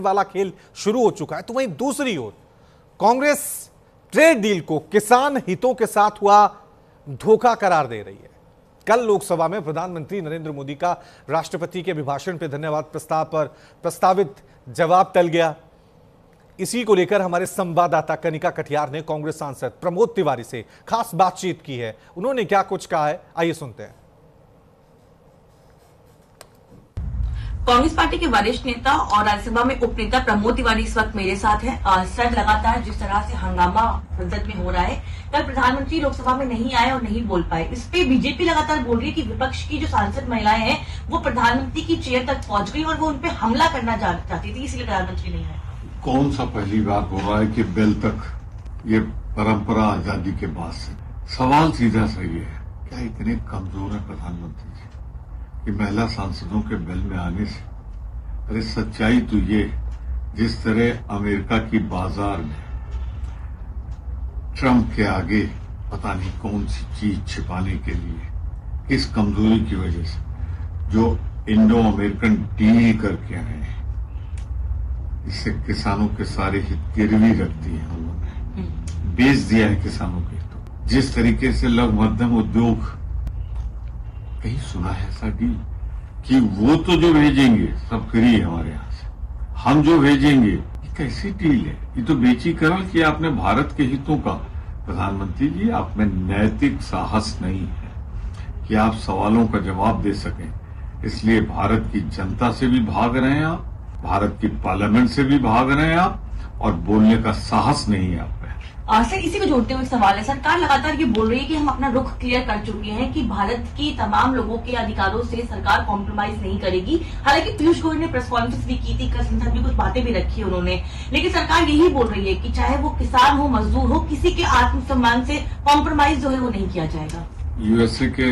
वाला खेल शुरू हो चुका है, तो वहीं दूसरी ओर कांग्रेस ट्रेड डील को किसान हितों के साथ हुआ धोखा करार दे रही है। कल लोकसभा में प्रधानमंत्री नरेंद्र मोदी का राष्ट्रपति के अभिभाषण पर धन्यवाद प्रस्ताव पर प्रस्तावित जवाब टल गया। इसी को लेकर हमारे संवाददाता कनिका कटियार ने कांग्रेस सांसद प्रमोद तिवारी से खास बातचीत की है। उन्होंने क्या कुछ कहा है, आइए सुनते हैं। कांग्रेस पार्टी के वरिष्ठ नेता और राज्यसभा में उपनेता प्रमोद तिवारी इस वक्त मेरे साथ हैं। सर, लगातार जिस तरह से हंगामा संसद में हो रहा है, कल प्रधानमंत्री लोकसभा में नहीं आए और नहीं बोल पाए, इस पे बीजेपी लगातार बोल रही है कि विपक्ष की जो सांसद महिलाएं हैं वो प्रधानमंत्री की चेयर तक पहुंच गई और वो उनपे हमला करना चाहती थी, इसलिए प्रधानमंत्री नहीं आए। कौन सा पहली बार हो रहा है कि बेल तक ये परंपरा आजादी के बाद से? सवाल सीधा सही है, क्या इतने कमजोर है प्रधानमंत्री जी कि महिला सांसदों के बेल में आने से? अरे सच्चाई तो ये, जिस तरह अमेरिका की बाजार में ट्रंप के आगे पता नहीं कौन सी चीज छिपाने के लिए, किस कमजोरी की वजह से जो इंडो अमेरिकन डील करके आए हैं, इससे किसानों के सारे हित गिरवी रख दिए हैं उन्होंने, बेच दिया है किसानों के हितों। जिस तरीके से लघु मध्यम उद्योग, कहीं सुना है ऐसा डील कि वो तो जो भेजेंगे सब फ्री है हमारे यहाँ से, हम जो भेजेंगे? ये कैसी डील है? ये तो बेचीकरण किया आपने भारत के हितों का। प्रधानमंत्री जी, आप में नैतिक साहस नहीं है कि आप सवालों का जवाब दे सकें, इसलिए भारत की जनता से भी भाग रहे हैं आप, भारत की पार्लियामेंट से भी भाग रहे हैं आप, और बोलने का साहस नहीं है आप में। सर, इसी को जोड़ते हुए एक सवाल है। सरकार लगातार ये बोल रही है कि हम अपना रुख क्लियर कर चुके हैं कि भारत की तमाम लोगों के अधिकारों से सरकार कॉम्प्रोमाइज नहीं करेगी। हालांकि पीयूष गोयल ने प्रेस कॉन्फ्रेंस भी की थी, कल संसद में कुछ बातें भी रखी उन्होंने, लेकिन सरकार यही बोल रही है कि चाहे वो किसान हो, मजदूर हो, किसी के आत्मसम्मान से कॉम्प्रोमाइज जो है वो नहीं किया जाएगा। यूएसए के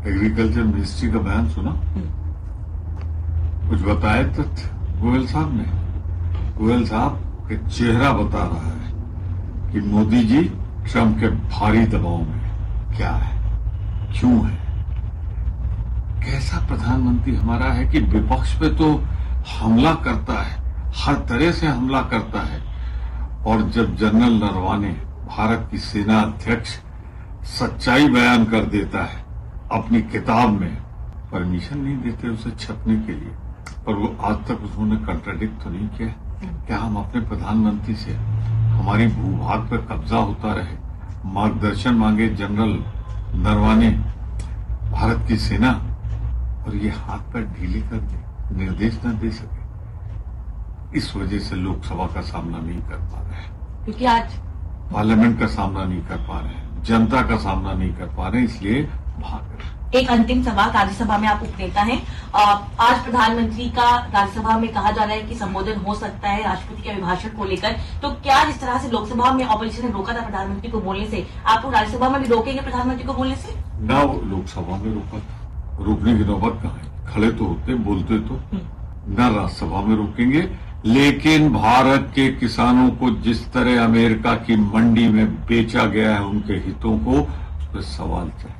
एग्रीकल्चर मिनिस्ट्री का बयान सुना, कुछ बताया तथ्य गोयल साहब ने? गोयल साहब के चेहरा बता रहा है कि मोदी जी ट्रंप के भारी दबाव में क्या है, क्यों है। कैसा प्रधानमंत्री हमारा है कि विपक्ष पे तो हमला करता है, हर तरह से हमला करता है, और जब जनरल नरवाने, भारत की सेना अध्यक्ष, सच्चाई बयान कर देता है अपनी किताब में, परमिशन नहीं देते उसे छपने के लिए, और वो आज तक उन्होंने कंट्राडिक्ट तो नहीं किया। क्या हम अपने प्रधानमंत्री से हमारी भूभाग पर कब्जा होता रहे, मार्गदर्शन मांगे जनरल नरवाने, भारत की सेना, और ये हाथ पैर ढीले कर दे, निर्देश न दे सके? इस वजह से लोकसभा का सामना नहीं कर पा रहे हैं, क्योंकि आज पार्लियामेंट का सामना नहीं कर पा रहे हैं, जनता का सामना नहीं कर पा रहे हैं, इसलिए भाग रहे हैं। एक अंतिम सवाल, राज्यसभा में आप उपनेता हैं, आज प्रधानमंत्री का राज्यसभा में कहा जा रहा है कि संबोधन हो सकता है राष्ट्रपति के अभिभाषण को लेकर, तो क्या जिस तरह से लोकसभा में ऑपोजिशन ने रोका था प्रधानमंत्री को बोलने से, आप लोग राज्यसभा में भी रोकेंगे प्रधानमंत्री को बोलने से? ना लोकसभा में रोका था, रोकने की नौबत कहाँ है? खड़े तो होते, बोलते तो। न राज्यसभा में रोकेंगे, लेकिन भारत के किसानों को जिस तरह अमेरिका की मंडी में बेचा गया है, उनके हितों को, उस पर सवाल चाहिए।